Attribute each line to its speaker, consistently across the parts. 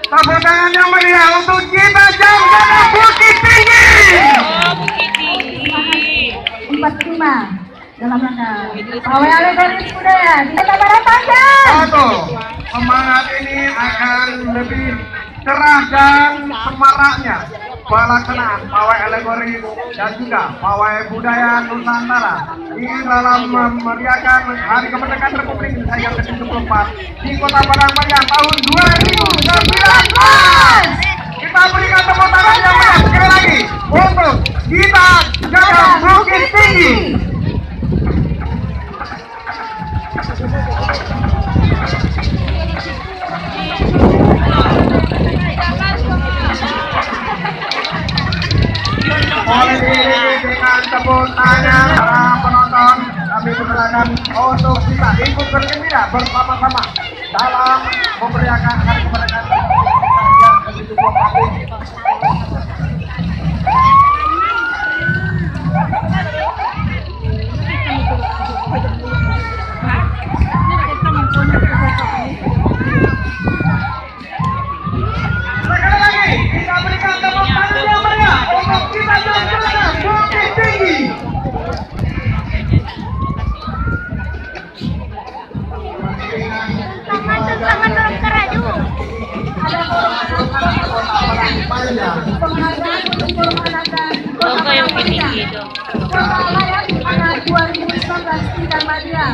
Speaker 1: Tepuk tangan yang meriah untuk kita Jamgana Bukit Tinggi.
Speaker 2: Oh, Bukit Tinggi.
Speaker 3: 45 dalam rangka pawai alegoris budaya di Kota Balapanjang.
Speaker 1: Satu, semangat ini akan lebih cerah dan semaraknya pelaksanaan pawai alegori dan juga pawai budaya Nusantara di dalam memeriahkan Hari Kemerdekaan Republik Indonesia yang ke-74 di Kota Padang tahun 2019. Kita berikan tepuk tangan yang meriah sekali lagi untuk kita jaga Bukit Tinggi. Boleh diiringi dengan tepuk tangan para penonton. Kami persilakan untuk kita ikut bergembira bersama-sama dalam memeriahkan Hari Kemerdekaan Republik Indonesia yang ke-74. Sekali lagi kita berikan tepuk tangan yang meriah untuk kita Jamgana Bukit Tinggi.
Speaker 3: Tangan dalam keraju. Penghargaan untuk pemenangkan
Speaker 2: Logo yang tinggi itu.
Speaker 3: Kota Layak Anak 2019 di Muhammadiyah.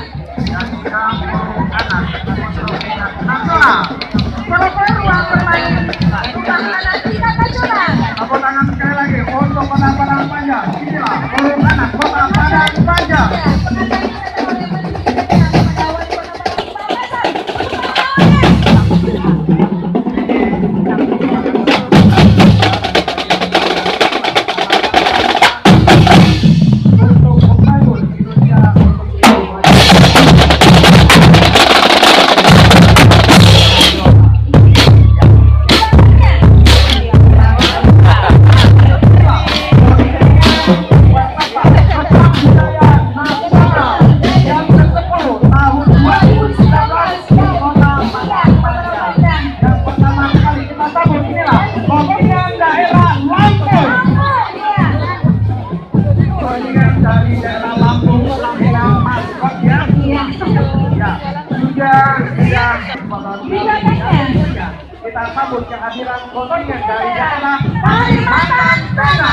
Speaker 1: Nasional.
Speaker 3: Proper ruang bermain Tukang Anak Tingkat Nasional.
Speaker 1: Tepuk tangan sekali lagi untuk Kota Padang Panjang. Inilah Forum Anak Kota Padang Panjang. Untuk membangun Indonesia untuk lebih maju. Kita sambut kehadiran kontingen dari daerah Kalimantan Tengah.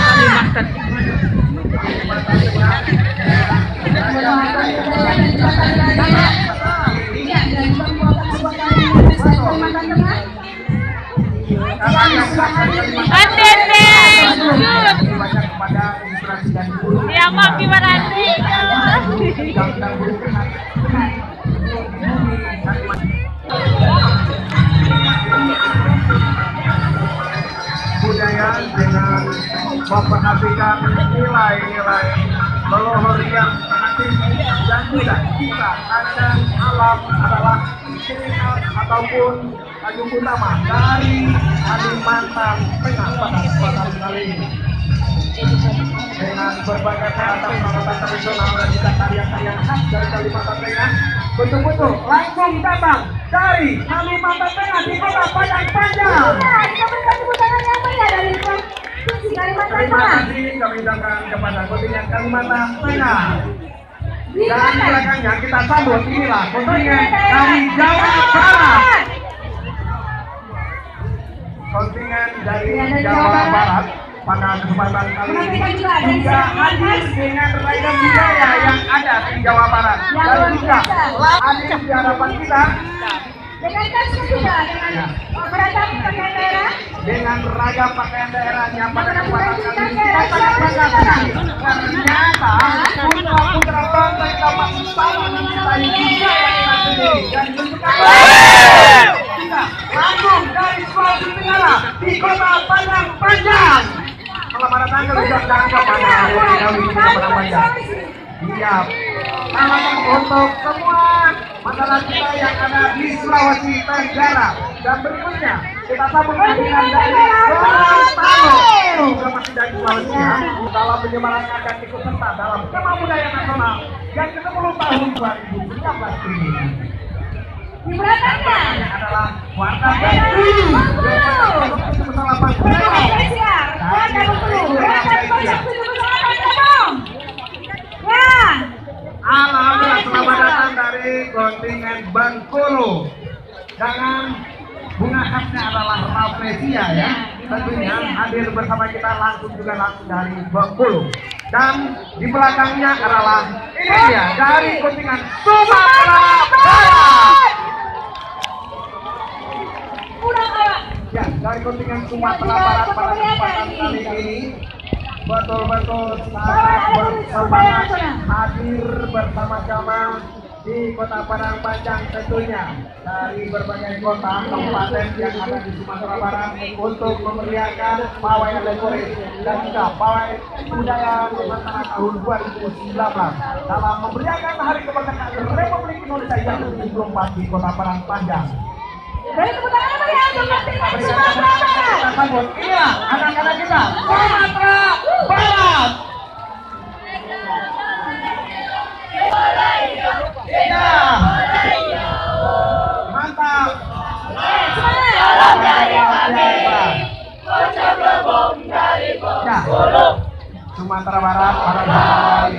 Speaker 2: Ya, maaf gimana sih?
Speaker 1: Budaya dengan memperhatikan nilai-nilai leluhur yang sangat tinggi dan juga kita akan alam adalah ciri khas ataupun lagu utama dari Kalimantan Tengah pada kesempatan kali ini. Dengan berbagai peralatan-peralatan tradisional dan juga karya-karya khas dari Kalimantan Tengah, betul-betul langsung datang dari Kalimantan Tengah di Kota Padang Panjang.
Speaker 3: Kita berikan tepuk tangan yang meriah dari Provinsi Kalimantan
Speaker 1: Terima
Speaker 3: Tengah.
Speaker 1: kasih kami ucapkan kepada kontingen Kalimantan Tengah.
Speaker 3: Di
Speaker 1: Dan
Speaker 3: belakang.
Speaker 1: belakangnya kita sambut inilah kontingen dari Jawa Barat. Kontingen dari Jawa Barat pada kesempatan kali ini juga hadir dengan ragam budaya yang ada di Jawa Barat dan juga hadir di hadapan kita
Speaker 3: Dengan kasih juga dengan beragam pakaian daerah.
Speaker 1: dengan ragam pakaian daerahnya pada kesempatan kali ini. Kita sangat bangga sekali ternyata putra-putra bangsa kita masih sama mencintai budaya kita sendiri dan menunjukkan kita langsung dari Sulawesi Tenggara di Kota Padang Panjang. Selamat datang ke ucapkan kepada kami di Kota Padang Panjang. Siap. Selamat untuk semua masyarakat kita yang ada di Sulawesi Tenggara. Dan berikutnya kita sambut kehadiran dari Gorontalo juga masih dari Sulawesi ya, dalam menyemarakan ikut serta dalam Kema Budaya Nasional yang ke-10 tahun 2019 ini.
Speaker 3: Di belakangnya
Speaker 1: adalah warna biru. Bersama Bengkulu.
Speaker 3: warna Bengkulu. Ya.
Speaker 1: Alhamdulillah, selamat datang dari kontingen Bengkulu. Dengan bunga khasnya adalah rafflesia ya. Tentunya hadir bersama kita langsung dari Bengkulu. Dan di belakangnya adalah ini dia dari kontingen Sumatera Barat. Ya, dari kontingen Sumatera Barat pada kesempatan kali ini betul-betul sangat bersemangat hadir bersama-sama di Kota Padang Panjang, tentunya dari berbagai kota kabupaten yang ada di Sumatera Barat untuk memeriahkan pawai alegoris dan juga pawai budaya Nusantara tahun 2019 dalam memeriahkan Hari Kemerdekaan Republik Indonesia yang ke-74 di Kota Padang Panjang.
Speaker 3: Dari kemudian meriah untuk kontingen Sumatera Barat.
Speaker 1: Iya, anak-anak kita Sumatera Barat. Ya, mantap. Ya, Sumatera Barat pada hari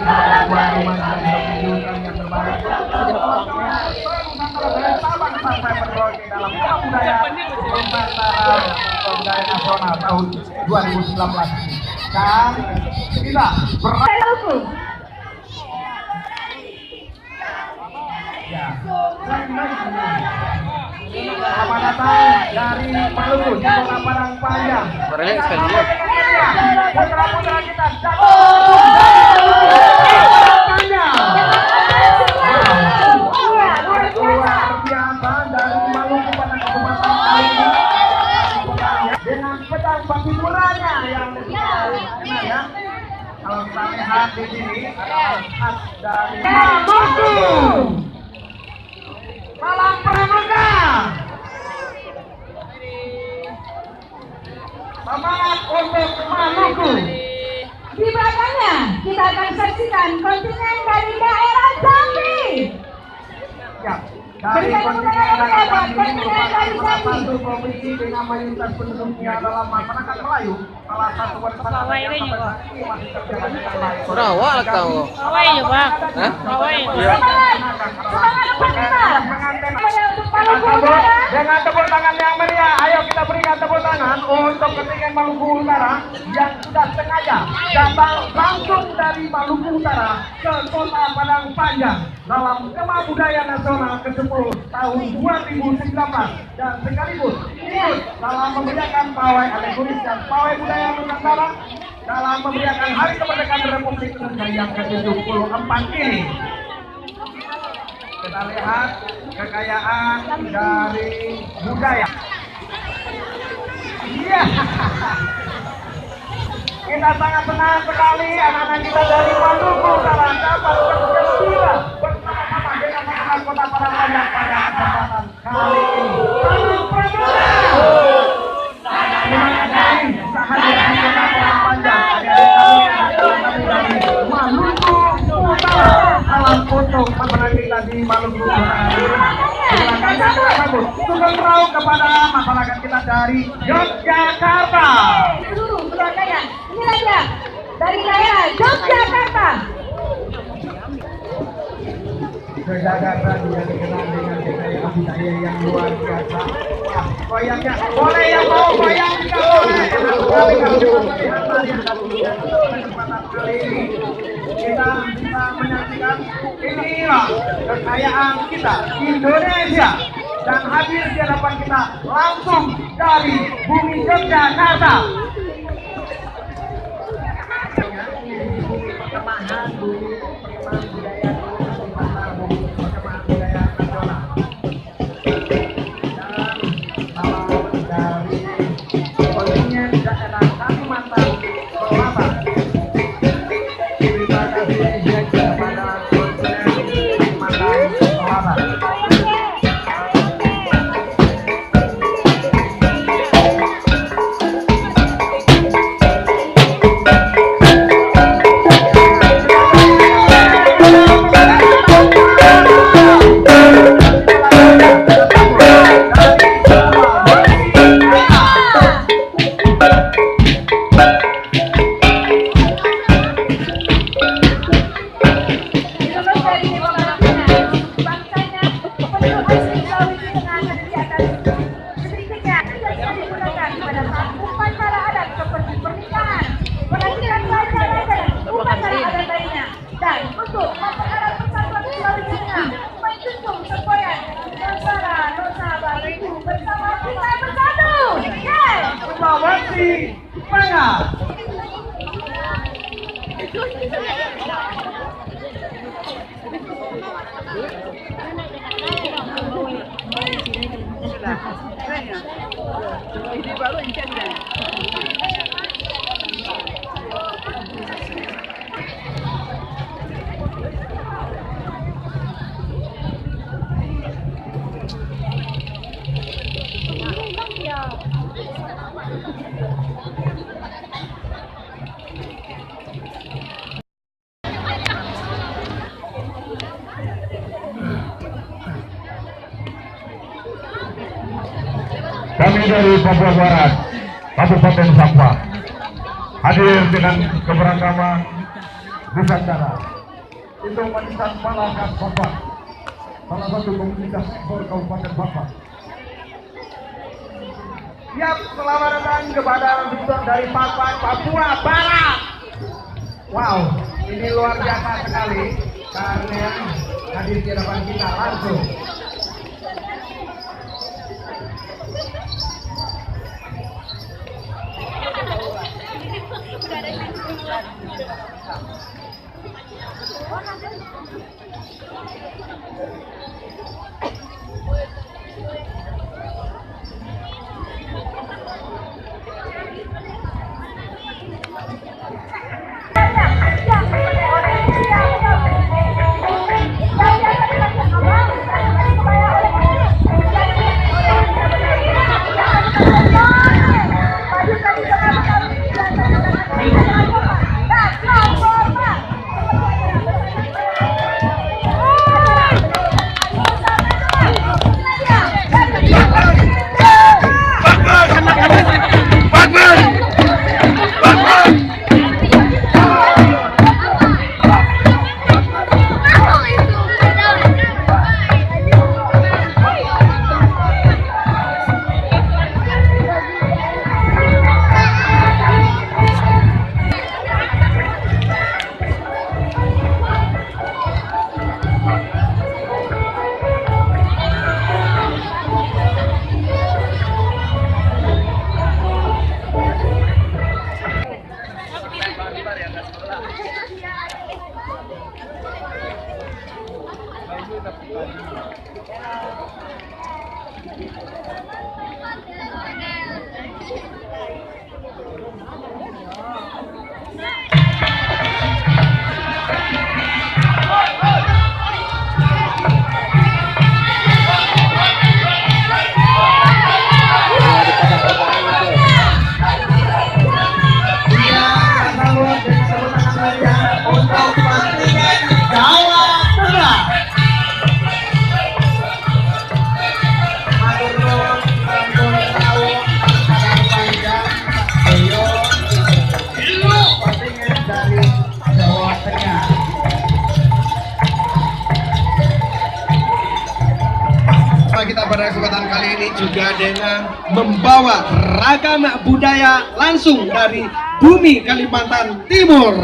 Speaker 1: rumah yang terbaik. Sabang sampai Merauke dalam budaya Nusantara budaya nasional tahun 2019 dan kita
Speaker 3: Maluku.
Speaker 1: ya. Selamat datang dari Maluku di Kota Padang Panjang. Putra-putra kita luar biasa dari Maluku pada kesempatan kali ini dengan pedang batiburanya yang enak ya. Kalau kita lihat di sini adalah khas dari Maluku. Salam pramuka. Semangat untuk Maluku.
Speaker 3: Di belakangnya kita akan saksikan kontingen dari daerah Jambi.
Speaker 1: Ya, dari kontingen daerah Jambi merupakan salah satu provinsi dengan mayoritas penduduknya adalah masyarakat Melayu. Salah satu
Speaker 2: Pawai ini juga.
Speaker 1: masih terjaga dengan baik.
Speaker 4: Sarawak tahu.
Speaker 2: Pawai juga. Pawai.
Speaker 1: Dengan tepuk tangan yang meriah, ayo kita berikan tepuk tangan untuk kontingen Maluku Utara yang sudah sengaja datang langsung dari Maluku Utara ke Kota Padang Panjang dalam Kema Budaya Nasional ke-10 tahun 2019 dan sekaligus ikut dalam memeriahkan pawai alegoris dan pawai budaya Nusantara dalam memeriahkan Hari Kemerdekaan Republik Indonesia yang ke-74 ini. Kita lihat kekayaan dari budaya. Iya. Kita sangat senang sekali anak-anak kita dari Maluku Utara dapat bergembira bersama-sama dengan masyarakat Kota Padang Panjang pada kesempatan kali ini. Salam pramuka. Terima kasih sudah hadir di Kota Padang Panjang. Adik-adik kami dari Maluku Utara. Salam untuk pemenang kita di Maluku Utara. Silakan kita sambut sugeng raung kepada masyarakat kita dari Yogyakarta.
Speaker 3: Seluruh keluarganya. Inilah dia dari daerah Yogyakarta.
Speaker 1: Yogyakarta juga dikenal dengan kekayaan budaya yang luar biasa. Wah, goyangnya boleh yang mau goyang juga boleh. Sekali kalau kita melihat kesempatan kali ini kita bisa menyaksikan inilah kekayaan kita Indonesia dan hadir di hadapan kita langsung dari bumi Yogyakarta. Perkemahan bumi, perkemahan budaya Nusantara, bumi perkemahan budaya nasional. Dan salam dari kontingen daerah Kalimantan Selatan. Terima kasih kepada kontingen Kalimantan Selatan.
Speaker 3: Berikutnya, biasanya digunakan pada saat upacara adat seperti pernikahan, pelatihan pelajaran dan upacara adat lainnya. Dan untuk mempererat persatuan Sulawesi Tengah, menjunjung semboyan Nusantara Nusa Baliku bersama kita bersatu. Yeay!
Speaker 1: Sulawesi Tengah.
Speaker 4: Kami dari Papua Barat, Kabupaten Sapa, hadir dengan keberagaman Nusantara.
Speaker 1: Itu manisan Malakas Papa, salah satu komunitas Kabupaten Papa. Siap, selamat datang kepada visitor dari Papua Barat. Wow, ini luar biasa sekali karena hadir di hadapan kita langsung.
Speaker 5: Kita pada kesempatan kali ini juga dengan membawa ragam budaya langsung dari bumi Kalimantan Timur.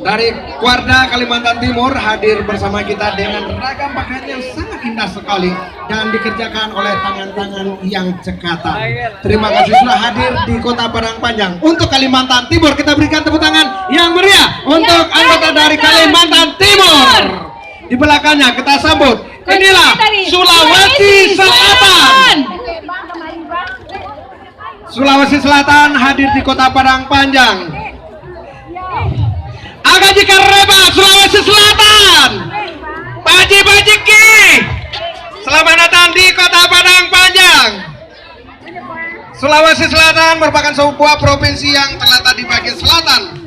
Speaker 5: Dari Warda Kalimantan Timur hadir bersama kita dengan ragam pakaian yang sangat indah sekali dan dikerjakan oleh tangan-tangan yang cekatan. Terima kasih sudah hadir di Kota Padang Panjang. Untuk Kalimantan Timur kita berikan tepuk tangan yang meriah untuk anggota dari Kalimantan Timur. Di belakangnya kita sambut. Inilah Sulawesi Selatan. Sulawesi Selatan hadir di Kota Padang Panjang. Agaji Kareba Sulawesi Selatan. Paji Bajiki. Selamat datang di Kota Padang Panjang. Sulawesi Selatan merupakan sebuah provinsi yang terletak di bagian selatan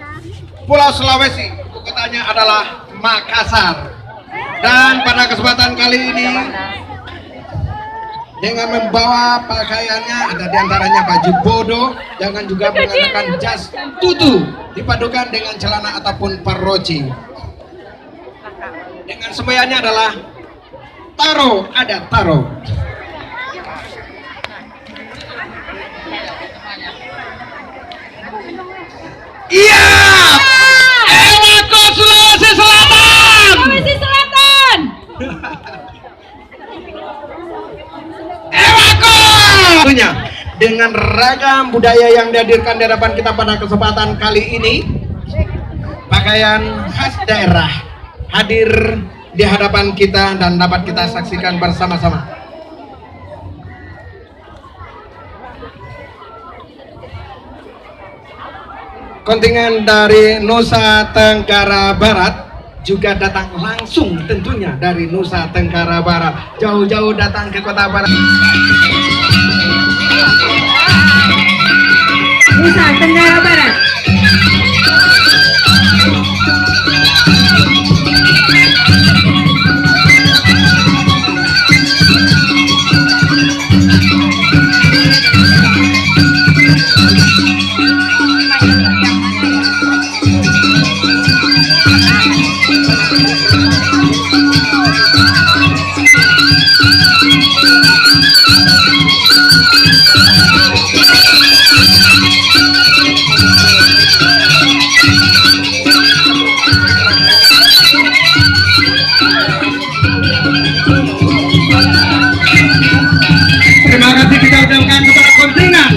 Speaker 5: Pulau Sulawesi. Ibu kotanya adalah Makassar. Dan pada kesempatan kali ini dengan membawa pakaiannya ada diantaranya baju bodo, jangan juga mengenakan jas tutu dipadukan dengan celana ataupun paroci. Dengan semboyannya adalah Taro, ada Taro. Iya, Ewako Sulawesi Selatan.
Speaker 2: Sulawesi Selatan.
Speaker 5: Ewako. Dengan ragam budaya yang dihadirkan di hadapan kita pada kesempatan kali ini, pakaian khas daerah hadir di hadapan kita dan dapat kita saksikan bersama-sama. Kontingen dari Nusa Tenggara Barat juga datang langsung tentunya dari Nusa Tenggara Barat. Jauh-jauh datang ke kota Barat.
Speaker 3: Nusa Tenggara Barat.
Speaker 5: Terima kasih kita ucapkan kepada kontingen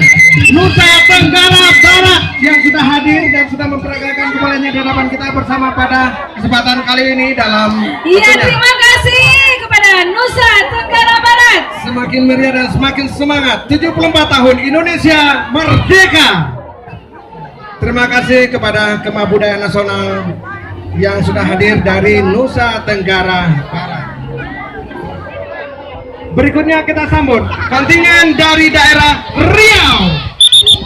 Speaker 5: Nusa Tenggara Barat yang sudah hadir dan sudah memperagakan kepalanya di hadapan kita bersama pada kesempatan kali ini dalam
Speaker 3: Iya,
Speaker 5: tentunya
Speaker 3: terima kasih kepada Nusa Tenggara Barat.
Speaker 5: semakin meriah dan semakin semangat 74 tahun Indonesia Merdeka. Terima kasih kepada Kema Budaya Nasional yang sudah hadir dari Nusa Tenggara Barat. Berikutnya kita sambut kontingen dari daerah Riau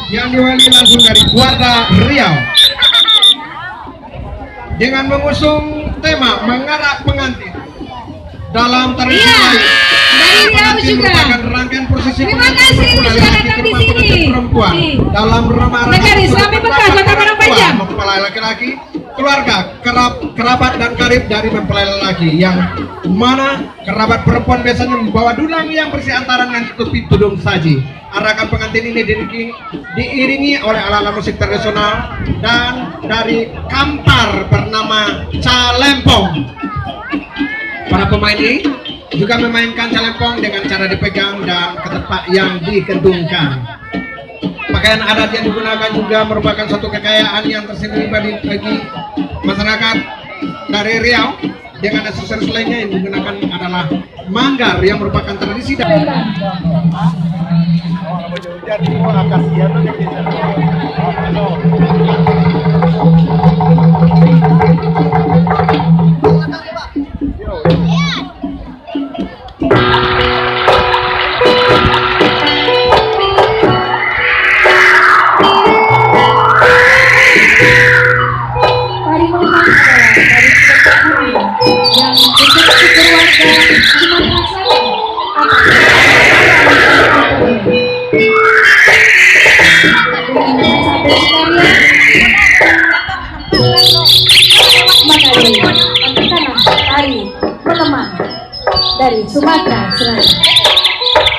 Speaker 5: yang diwakili langsung dari keluarga Riau dengan mengusung tema mengarak pengantin dalam tradisi
Speaker 3: Iya,
Speaker 5: lain.
Speaker 3: dari Riau
Speaker 5: Pengantin
Speaker 3: juga.
Speaker 5: merupakan rangkaian prosesi
Speaker 3: Terima
Speaker 5: pengantin
Speaker 3: kasih
Speaker 5: perempuan
Speaker 3: sudah
Speaker 5: laki-laki
Speaker 3: datang
Speaker 5: ke
Speaker 3: di
Speaker 5: rumah pengantin
Speaker 3: sini.
Speaker 5: perempuan
Speaker 3: Di
Speaker 5: dalam ramah-ramah
Speaker 3: Negara Islami Mekah, Kota Padang Panjang.
Speaker 5: mempelai laki-laki, keluarga, kerabat dan karib dari mempelai lelaki, yang mana kerabat perempuan biasanya membawa dulang yang bersih antara dengan tutupi tudung saji. Arakan pengantin ini diiringi oleh alat-alat musik tradisional dan dari Kampar bernama Calempong. Para pemain ini juga memainkan calempong dengan cara dipegang dan ketepak yang dikentungkan. Pakaian adat yang digunakan juga merupakan suatu kekayaan yang tersendiri bagi masyarakat dari Riau. Dengan aksesoris lainnya yang digunakan adalah manggar yang merupakan tradisi dan
Speaker 3: Tari Montang adalah tari seperti bumi yang bentuk keluarga Sumatera Selatan. Tari Melemah dari Sumatera Selatan.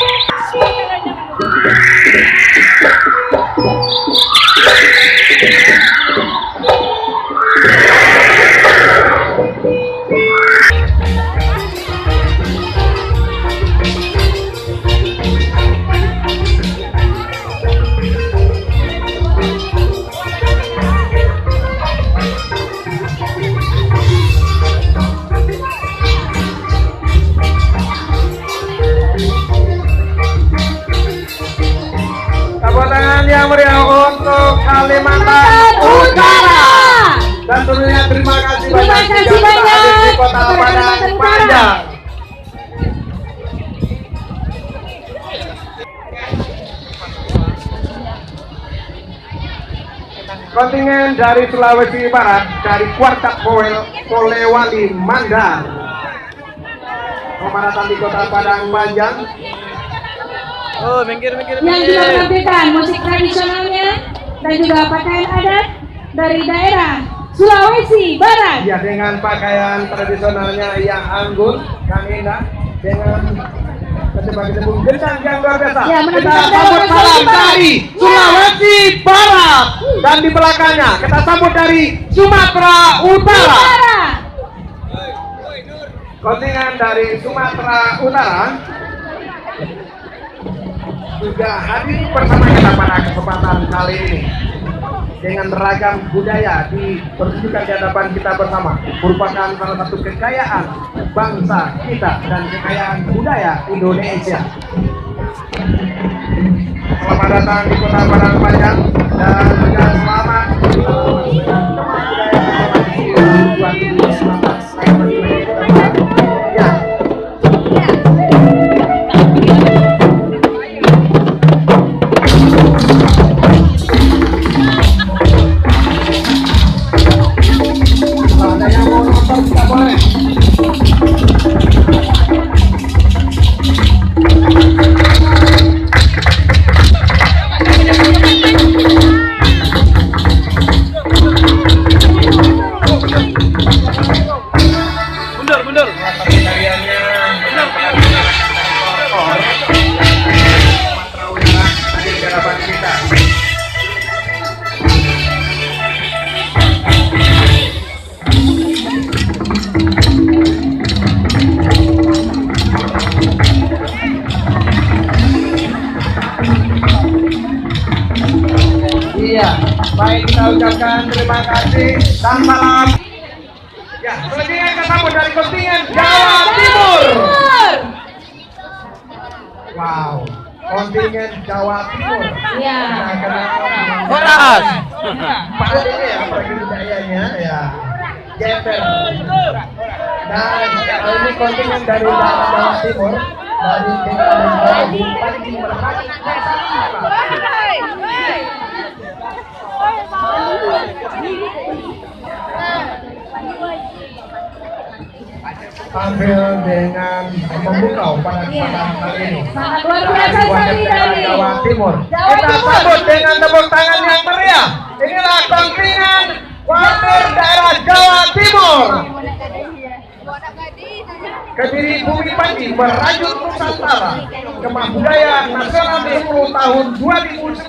Speaker 5: tepuk tangan yang meriah untuk Kalimantan Utara. Dan tentunya terima kasih banyak yang sudah hadir di Kota Padang Panjang. Kontingen dari Sulawesi Barat dari Kuartak Polewali Mandar memadatan di Kota Padang Panjang.
Speaker 3: Yang juga menampilkan musik tradisionalnya dan juga pakaian adat dari daerah Sulawesi Barat.
Speaker 5: Ya, dengan pakaian tradisionalnya yang anggun, Kang Indah,
Speaker 1: dengan ketebak-ketebak gendang yang luar biasa.
Speaker 3: Ya,
Speaker 1: Kita
Speaker 3: menentukan
Speaker 1: sambut
Speaker 3: dari
Speaker 1: salam
Speaker 3: Sulawesi
Speaker 1: dari Sulawesi Barat dan di belakangnya kita sambut dari Sumatera Utara. Kontingen dari Sumatera Utara juga hadir bersama kita pada kesempatan kali ini dengan ragam budaya dipertunjukkan di hadapan kita bersama, merupakan salah satu kekayaan bangsa kita dan kekayaan budaya Indonesia. Selamat datang di Kota Padang Panjang dan juga selamat ya. Ada yang mau nonton kita boleh.
Speaker 2: Mundur.
Speaker 1: Tariannya Sumatera Utara di hadapan kita. Iya, baik kita ucapkan terima kasih dan salam. Ya, selanjutnya kita sambut dari kontingen Jawa Timur. Wow, kontingen Jawa Timur.
Speaker 3: Iya.
Speaker 2: Horas.
Speaker 1: Pak Ade ya, apalagi budayanya ya. Jeper. Dan ini kontingen dari Jawa Timur dari Bupati Merpati. Tampil dengan memukau pada kesempatan kali ini.
Speaker 3: Sangat luar biasa sekali dari
Speaker 1: Jawa Timur.
Speaker 3: Jawa
Speaker 1: Kita
Speaker 3: Timur.
Speaker 1: sambut dengan tepuk tangan yang meriah. Inilah kontingen Water daerah Jawa Timur. Kediri Bumi Panji merajut Nusantara Kemah Budaya Nasional 10 tahun 2019.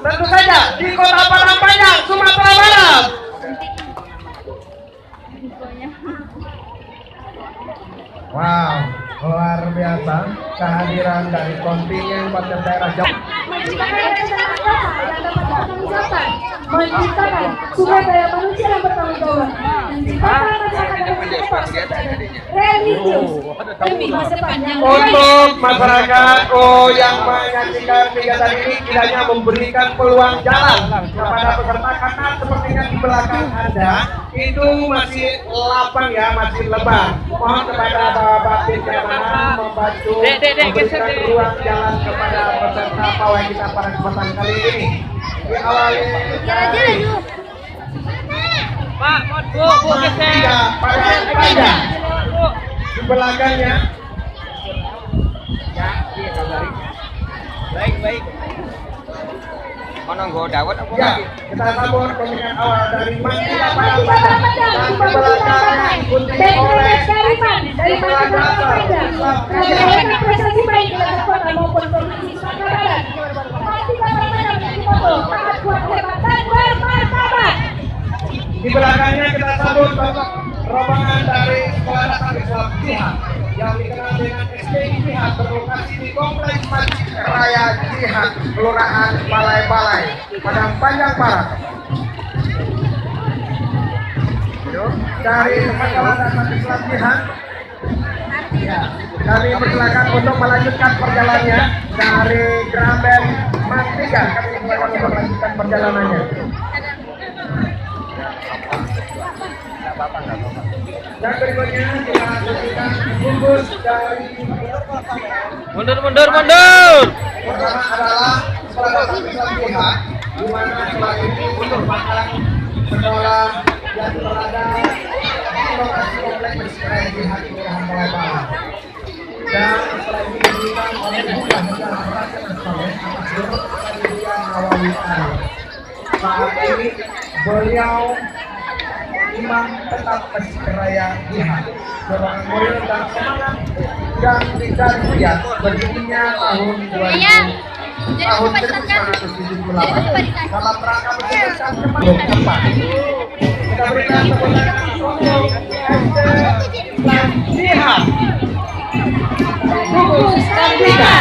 Speaker 1: Tentu saja di Kota Padang Panjang, Sumatera Barat. Wow, luar biasa kehadiran dari kontingen Water daerah Jawa.
Speaker 3: Menciptakan sumber daya manusia yang bertanggung jawab, menciptakan masyarakat yang religius demi masa depan yang
Speaker 1: Untuk masyarakat yang menyaksikan kegiatan ini tidak hanya memberikan peluang jalan kepada peserta karena sepertinya di belakang Anda itu masih lapang ya, masih lebar. Mohon kepada Bapak Pinjamanan membantu memberikan ruang jalan kepada peserta pawai kita pada kesempatan kali ini. Diawali dari
Speaker 2: Pak, Bu, geser.
Speaker 1: Padang Panjang di belakangnya. Ya, iya kabari.
Speaker 2: Baik. Mana nggo dawet apa
Speaker 1: Ya, kita sambut kontingen awal dari Mandira Padang Panjang dan di belakangnya diikuti oleh
Speaker 3: dari prestasi baik di kota maupun provinsi Sumatera Barat. Memastikan permainan menjadi foto sangat kuat, hebat dan bermartabat.
Speaker 1: di belakangnya kita sambut rombongan dari Sekolah Dasar Islam Jihad yang dikenal dengan SDI Jihad berlokasi di Kompleks Masjid Raya Jihad, Kelurahan Balai-Balai, Padang Panjang Barat. Dari Sekolah Dasar Islam Jihad, ya, kami persilakan untuk melanjutkan perjalanannya dari Graben Mantiga. Kami persilakan untuk melanjutkan perjalanannya. Dan berikutnya kita lanjutkan bungkus dari
Speaker 2: Mundur.
Speaker 1: pertama adalah Sekolah Dasar Islam Jihad, di mana sekolah ini merupakan sekolah yang berada di lokasi kompleks Masjid Raya Jihad Kelurahan Balai-Balai. Dan sekolah ini didirikan oleh Buddha Negara Rakyat Soleh atas dorongan Pendirian Nawawi Ali. Saat ini beliau imam tetap Masjid Raya Jihad. Dorongan murid dan semangat yang dilihat berdirinya tahun 2000 tahun 1978 dalam rangka menjelaskan keempat. Kita berikan tepuk tangan untuk SD Tandiha. Gugus Tandiha.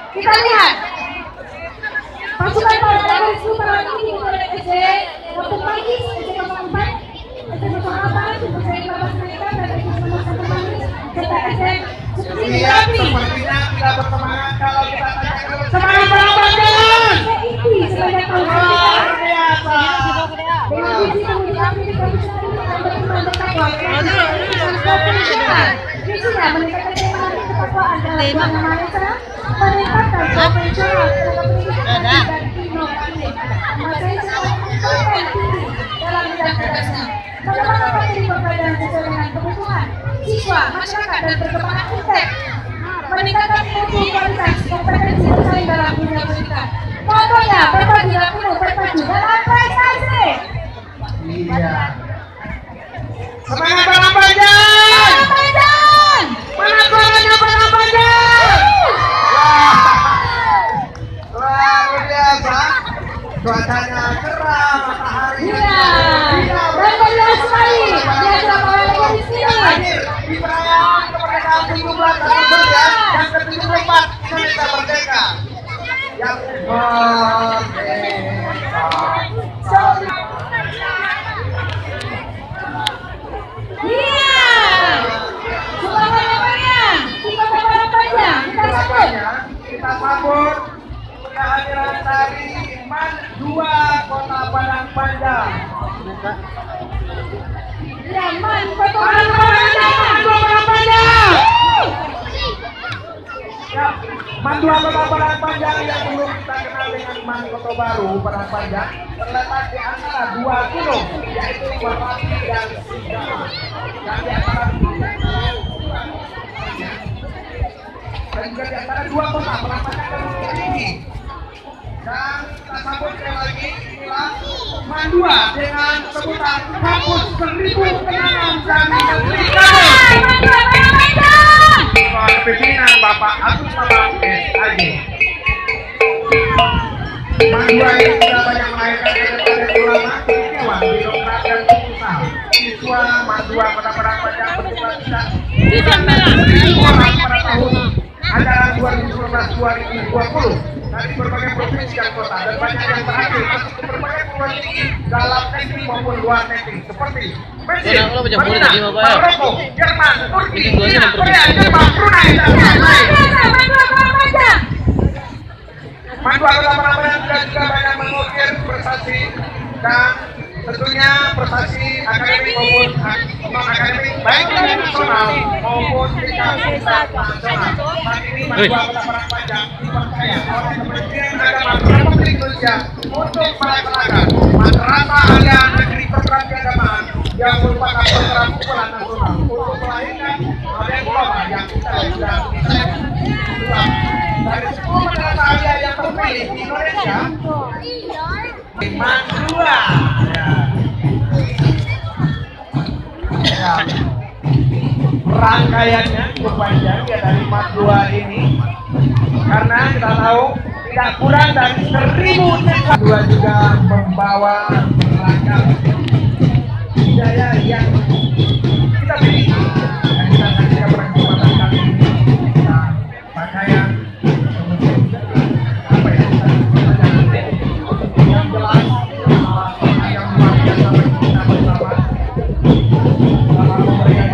Speaker 3: Kita lihat pasukan para Sultan ini mulai SD waktu pagi SD 04, SD 08, SD 15 dan SD 19 serta SD
Speaker 1: Iya, sepertinya tidak bersemangat kalau kita tanyakan
Speaker 3: semangat berapa inti sebagai
Speaker 1: luar biasa.
Speaker 3: dengan visi kemudian ini profesional dan berkembang bertakwa. Misinya meningkatkan keimanan dan ketakwaan dalam agama Malaysia, meningkatkan profesional pendidikan dan inovasi, Malaysia meningkatkan tinggi dalam bidang tugasnya, mengembangkan materi pembelajaran sesuai dengan kebutuhan siswa, masyarakat dan perkembangan fintech, meningkatkan mutu kualitas kompetensi bersaing dalam dunia pendidikan. Pokoknya berbagi dan penuh berpacu dalam prestasi.
Speaker 1: Iya. Semangat Bang Panjang.
Speaker 3: Panjang.
Speaker 1: Mana suaranya Bang Panjang? Luar biasa. Cuacanya cerah, matahari.
Speaker 3: Iya. Dan meriah sekali. Dia telah mengawali di sini.
Speaker 1: Hadir di perayaan kemerdekaan 17 Agustus ya, yang ke-74 Indonesia Merdeka. Yang merdeka.
Speaker 3: Iya. Semangat namanya. Kita semangat panjang. Kita sambut.
Speaker 1: Kita sambut kehadiran dari Man 2 Kota Padang Panjang.
Speaker 3: Ya, Man Kota Padang Panjang.
Speaker 1: Ya, Man 2 Kota Padang Panjang yang dulu kita kenal dengan Man Kota Baru Padang Panjang terletak di antara dua gunung, yaitu Merapi dan Sigama. Dan di antara dua kota Padang Panjang dan Bukit Tinggi. Dan kita sambut sekali lagi inilah Man 2 dengan sebutan Kampus 1000 Kenangan dan Merdeka.
Speaker 3: Man 2 Padang Panjang.
Speaker 1: bawah kepemimpinan Bapak Agus Malam SAG. Madua ini sudah banyak melahirkan kader-kader ulama, kecewa, birokrat dan pengusaha. Siswa Madua Kota Padang Panjang bercita-cita orang pada tahun ajaran 2019-2020 dari berbagai provinsi dan kota, dan banyak yang berhasil masuk ke berbagai perguruan tinggi dalam negeri maupun luar negeri seperti Mesir, Madinah, Maroko, Jerman, Turki, China, Korea, Jepang, Brunei, dan lain-lain. Madua Kota Padang Panjang juga banyak mengukir prestasi dan tentunya prestasi akademik maupun non akademik baik nasional maupun tingkat internasional. Saat ini Madua Kota Padang Panjang dipercaya oleh Kementerian Agama Republik Indonesia untuk melaksanakan Madrasah Alia Negeri Program Keagamaan yang merupakan program unggulan nasional untuk melahirkan alim ulama yang kita sudah dari 10 madrasah alia yang terpilih di Indonesia. Madua. Ya. Rangkaiannya cukup panjang ya dari Madua ini, karena kita tahu tidak kurang dari 1000 siswa. Madua juga membawa beragam budaya yang kita miliki dan kita akan berkesempatan kali ini pakaian apa ya yang jelas yang luar biasa bagi kita bersama dalam memberikan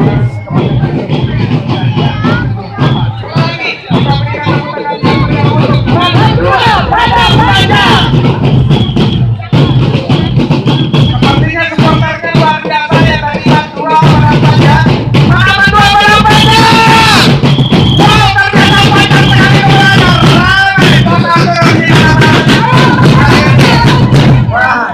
Speaker 1: sepertinya supporternya luar biasa ya tadi Madua Padang Panjang. Mana Madua Padang Panjang? Wow, ternyata panjang sekali kemenangan. Wah,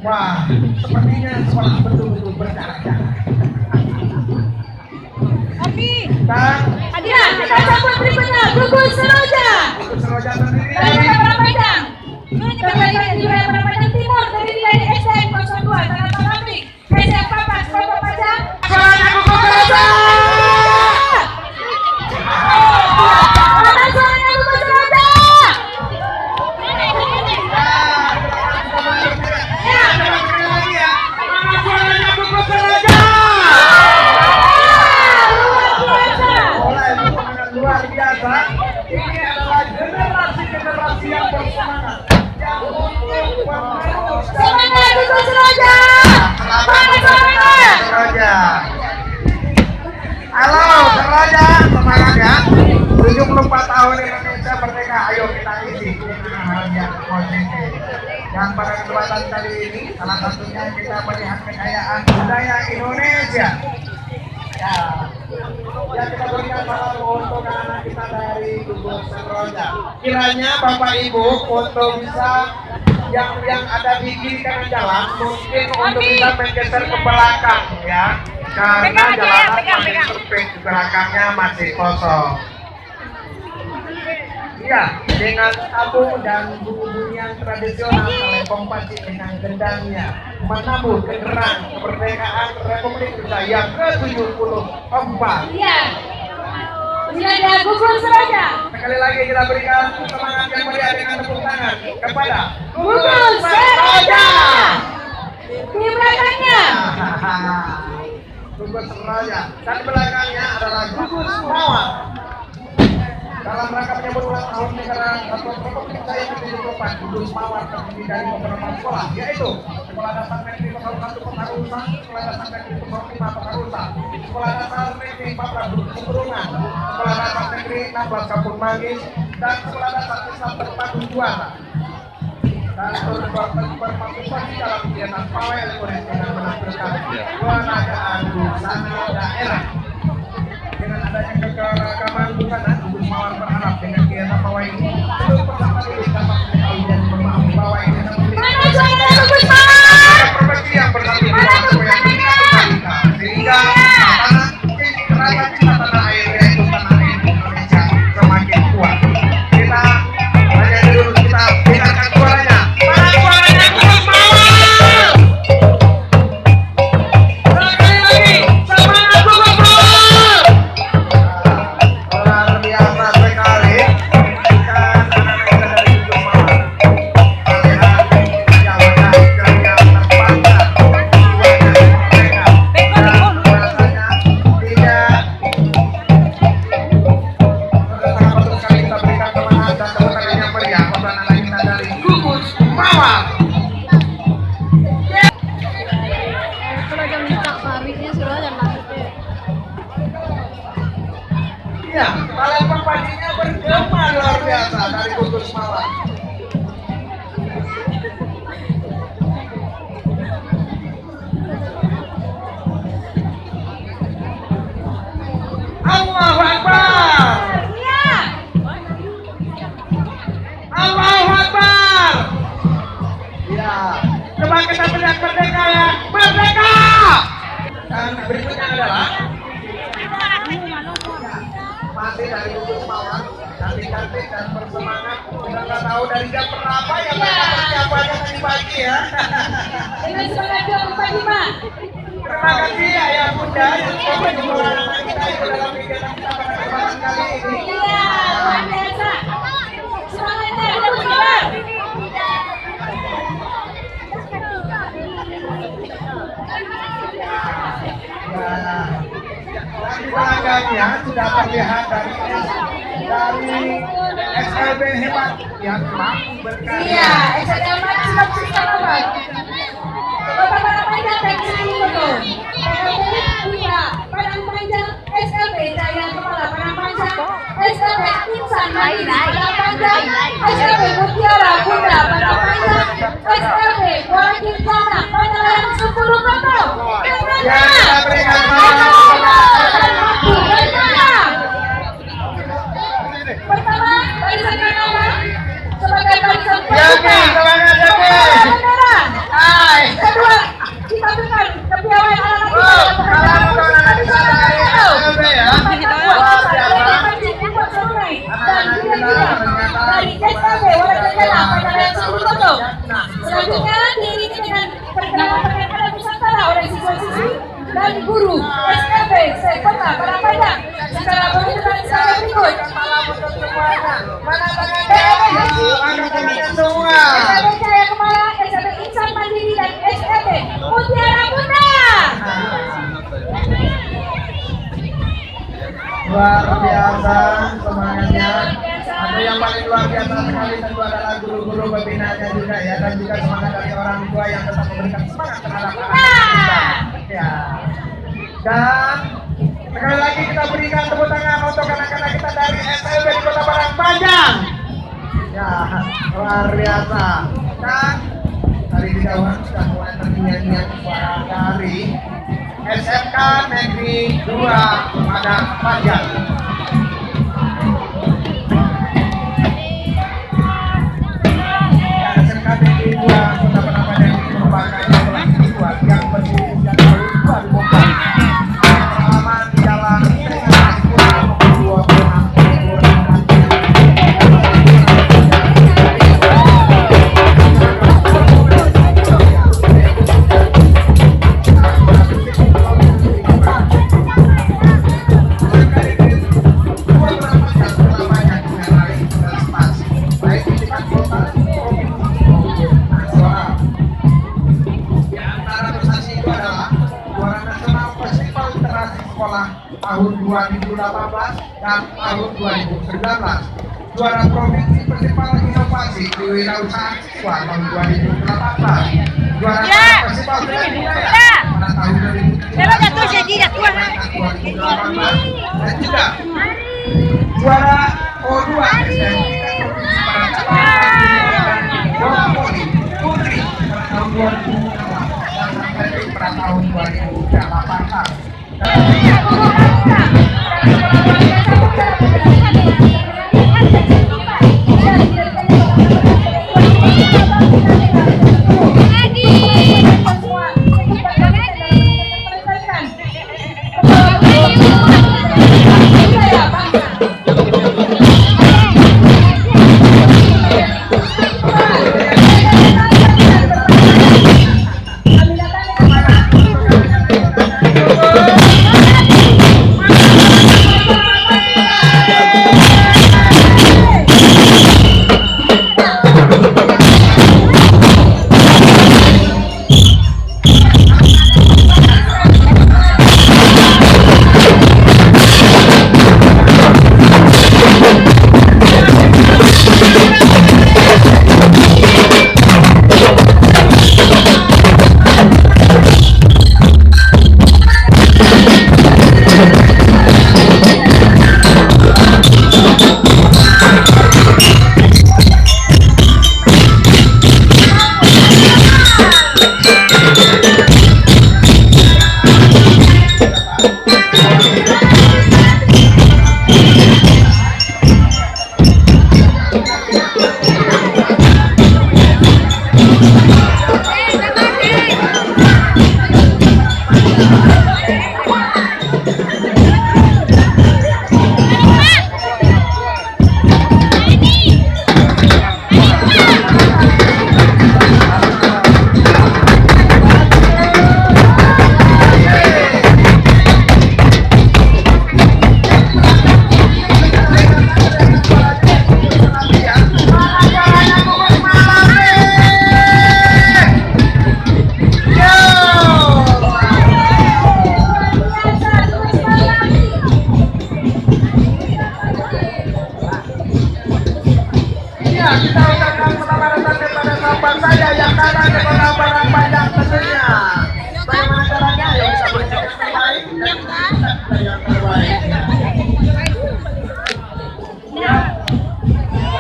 Speaker 1: Wah, sepertinya sekolah betul-betul berdarah-darah. Dan
Speaker 3: kita sambut berikutnya Gugus Seroja.
Speaker 1: Gugus Seroja sendiri
Speaker 3: Dari Kota Padang Panjang. Terbaik di wilayah Padang Panjang Timur dari wilayah SM 02 Tanah Pabrik, SM Papas Kota Padang.
Speaker 1: suaranya Gugus Seroja.
Speaker 3: Mana suaranya Gugus Seroja?
Speaker 1: Luar biasa semangat. Yang untuk penerus dari
Speaker 3: Semangat Gugus Raja.
Speaker 1: Semangat Raja. Halo Raja, semangat ya. 74 tahun Indonesia merdeka, ayo kita isi dengan hal yang positif. Dan pada kesempatan kali ini, salah satunya kita melihat kekayaan budaya Indonesia. Ya, yang kita berikan salam untuk anak kita dari Gugus Raja. Kiranya Bapak Ibu untuk bisa yang ada di kiri kanan jalan mungkin untuk bisa bergeser ke belakang ya, karena jalanan masih sempit, di belakangnya masih kosong. Iya, dengan tabung dan bunyi-bunyian tradisional Kalepong Paci dengan gendangnya menambut genderang kemerdekaan Republik Indonesia yang ke-74.
Speaker 3: Iya. Silakan Gugus Raja.
Speaker 1: Sekali lagi kita berikan semangat yang meriah dengan tepuk tangan kepada
Speaker 3: Gugus Raja. Di belakangnya.
Speaker 1: Gugus Raja. Dan belakangnya adalah Gugus Mawar. Dalam rangka menyambut ulang tahun negara Kesatuan Republik Indonesia yang ke-74, Gugus Mawar terdiri dari beberapa sekolah, yaitu Sekolah Dasar Negeri 01 Petarusan, Sekolah Dasar Negeri 05 Petarusan, Sekolah Dasar Negeri 14 Keturunan, Sekolah Dasar Negeri 16 Kampung Manggis, dan Sekolah Dasar Islam Terpadu Juara. Dan berpartisipasi dalam kegiatan pawai elektronik dengan menampilkan peragaan busana daerah. Dengan adanya kekeragaman busana, Gugus Mawar berharap dengan kegiatan pawai ini seluruh peserta didik dapat mengetahui dan memahami bahwa ini adalah
Speaker 3: Mana suara Gugus Mawar?
Speaker 1: profesi yang bersatu di dalam supaya kita kembalikan sehingga tanah kerajaan kita tanah air yaitu tanah air Indonesia semakin kuat. Kita hanya dulu kita dengarkan suaranya. Mana suaranya Gugus Mawar? Sekali lagi, semangat Gugus Mawar! Luar biasa sekali. Dan anak-anak kita dari Gugus Mawar. Melihat wajah-wajah yang terpandang, jiwanya mereka. Dan rasanya tidak sangat betul sekali kita berikan semangat dan tepuk tangan yang meriah untuk anak-anak kita dari Gugus Mawar.
Speaker 6: Sudah jam minta sariknya sudah jam lanjutnya.
Speaker 1: Iya, Kalepong Pacinya bergema luar biasa dari Gugus Mawar. Allahu Akbar.
Speaker 3: Iya.
Speaker 1: Allahu Akbar. Ya, coba kita teriak merdeka ya, merdeka. Dan berikutnya adalah masih dari Gugus Mawar, cantik-cantik dan bersemangat. Kita nggak tahu dari jam berapa ya mereka persiapannya tadi pagi ya.
Speaker 3: Dengan semangat 25.
Speaker 1: Terima kasih Ayah Bunda yang sudah menyuruh anak kita ikut dalam kegiatan kita pada kesempatan kali ini.
Speaker 3: Iya, luar biasa. Semangatnya Gugus Mawar.
Speaker 1: Dan di belakangnya sudah terlihat dari SLB hebat yang mampu berkarya.
Speaker 3: Iya, SLB Maximum System Award. Bapak Padang Panjang dan Sri Foto. SLB Putra Padang Panjang, SLB Jaya Kepala Padang Panjang, SLB Insan Mandiri Padang Panjang, SLB Mutiara Bunda Padang Panjang, SLB Wakil Canak Panjang 10 Foto.
Speaker 1: Ya, kita berikan
Speaker 3: Pertama, barisan pertama sebagai barisan
Speaker 1: Yaki, semangat Yaki.
Speaker 3: bendera.
Speaker 1: Hai.
Speaker 3: Kedua, kita berikan kepiawaian anak-anak kita
Speaker 1: Oh,
Speaker 3: dalam
Speaker 1: salam untuk anak kita dari SLB ya. Luar biasa.
Speaker 3: dan gila-gila dari SLB Waragadana Panjang 10 Foto. Selanjutnya diiringi dengan pergerakan anak Nusantara oleh siswa-siswi dan guru SLB Sekota Padang Panjang secara berurutan sebagai berikut.
Speaker 1: Mana tangannya? Mana tangannya semua?
Speaker 3: SLB Jaya Kepala, SLB Insan Mandiri dan SLB Mutiara Bunda.
Speaker 1: Luar biasa semangatnya. Ada yang paling
Speaker 5: luar biasa sekali, tentu adalah guru-guru pembinanya juga ya, dan juga semangat dari orang tua yang tetap memberikan semangat terhadap anak-anak kita. Ya. Dan sekali lagi kita berikan tepuk tangan untuk anak-anak kita dari SLB di Kota Parangpanjang. Ya, luar biasa. Dan dari kejauhan sudah mulai ternyanyi suara dari SMK Negeri 2 Padang Panjang. SMK Negeri 2 Kota Padang Panjang ini merupakan sekolah siswa yang berdiri sejak tahun 2004. Pengalaman di dalam tahun 2018 dan tahun 2019, juara provinsi festival inovasi kewirausahaan siswa tahun 2018, juara festival budaya pada tahun 2018 dan juga juara O2 bola voli putri pada tahun 2018 dan sampai pada tahun 2018.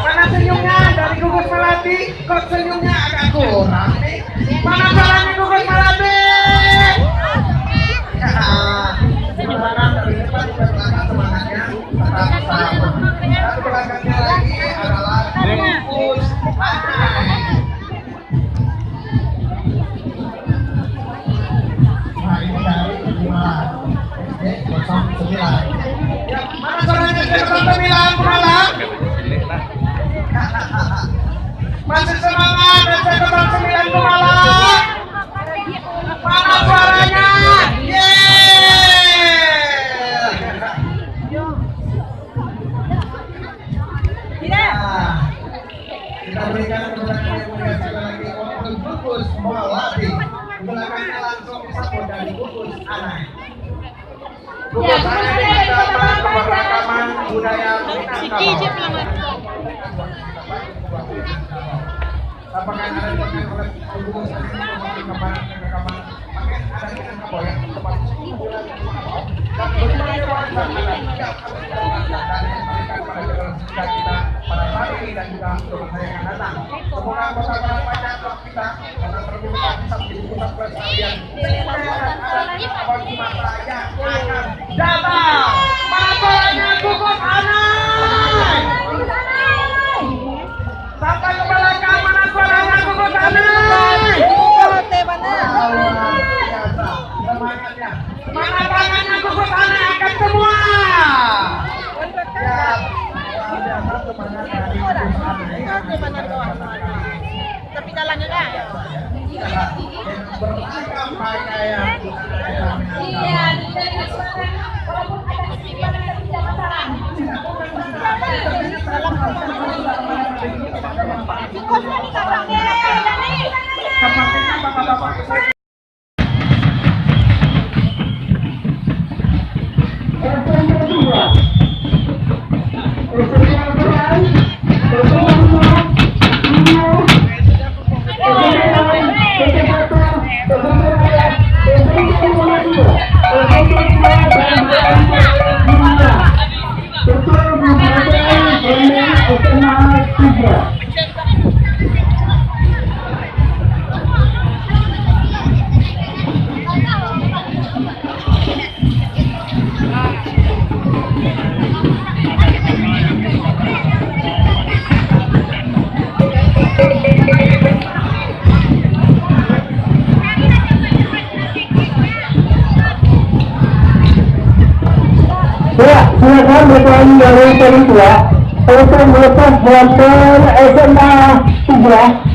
Speaker 5: Mana senyumnya dari Gugus Melati? Kok senyumnya agak kurang nih? Mana suaranya Gugus Melati? Semangat dari depan juga semangat semangatnya. Tetap sabar. Dan belakangnya lagi adalah Gugus Melati. Nah ini dari 5 mana suaranya dari 09 Kumalang? Masih semangat dan saya ketemu 9 Kumalang. Mana suaranya? Kita berikan kepada yang mulia sekali lagi untuk Gugus Melati. Belakangnya langsung disambut dari Gugus Anai. Gugus Anai dapat keberagaman budaya Minangkabau.
Speaker 1: Apakah ada dipakai oleh guru saya ke kanan pakai ada dengan kapal yang tepat dan berbagai warga ada siap dan memberikan pada jalan sudah kita pada saat ini dan juga untuk saya yang akan datang. Semoga kota banyak kita karena terbuka bisa menjadi pusat pelestarian bagi masa yang akan datang. Mana bolanya cukup Anai? Sampai ke belakang, mana suaranya cukup Anai? Semangatnya. Mana tangannya cukup Anai akan semua.
Speaker 3: Tapi jalannya enggak. Iya, dari suara walaupun ada kesibukan tapi tidak masalah. Kosnya di kakak nih.
Speaker 1: Sepertinya bapak-bapak
Speaker 4: silakan berkali dari kedua untuk melepas motor SMA 3.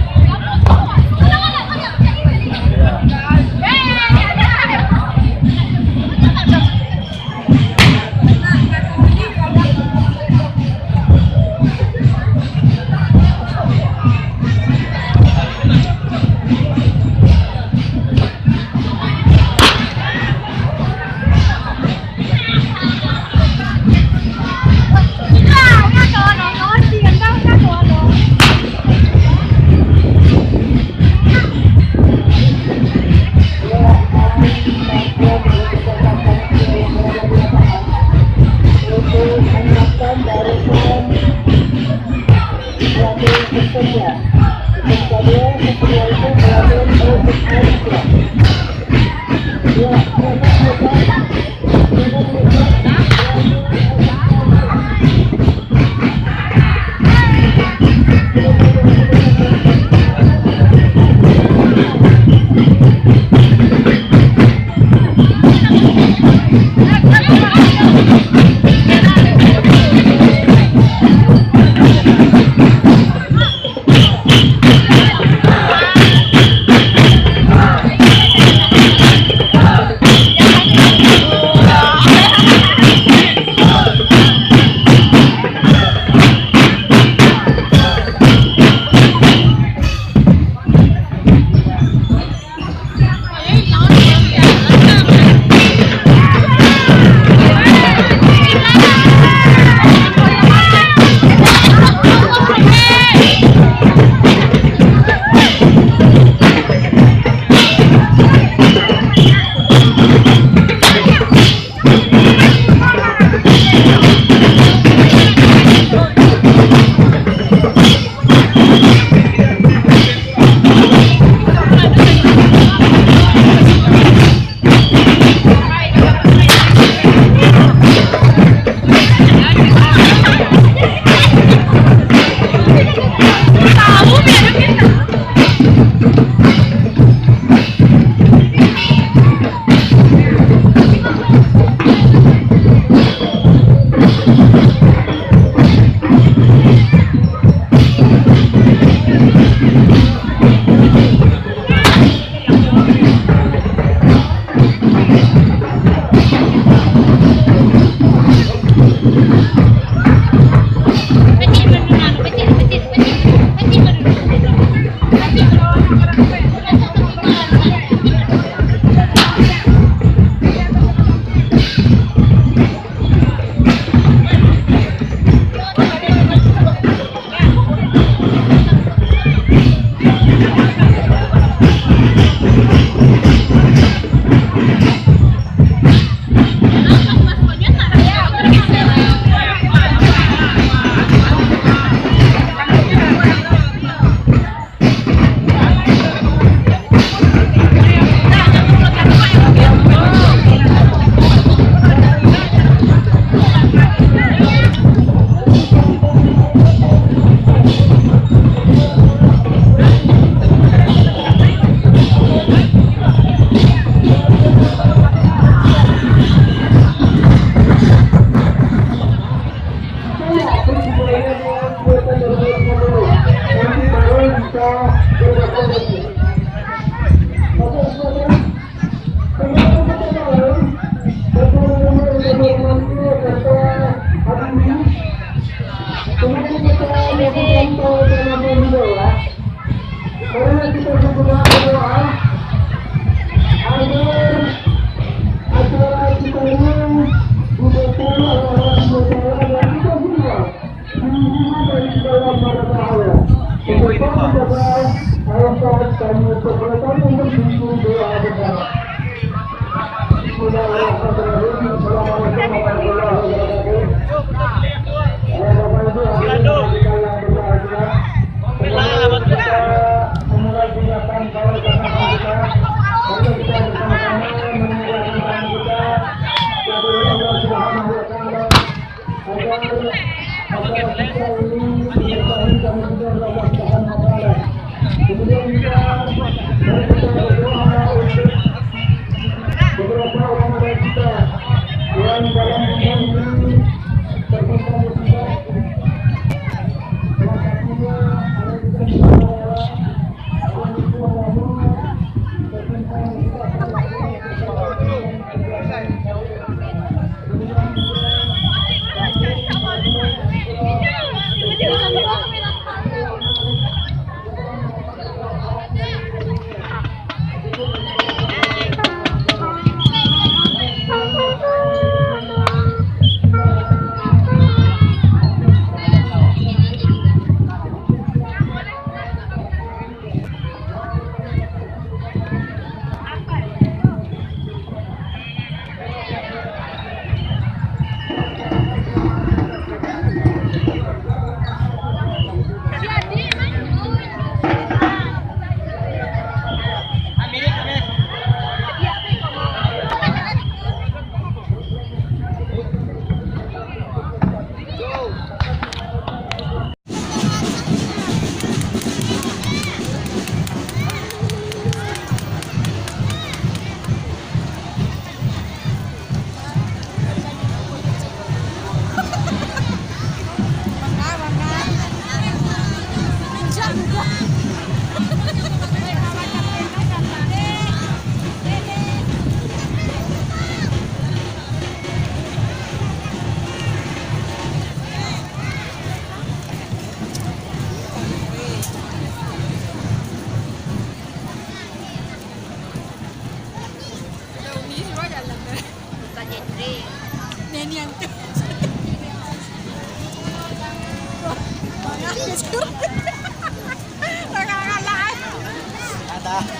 Speaker 6: Ada.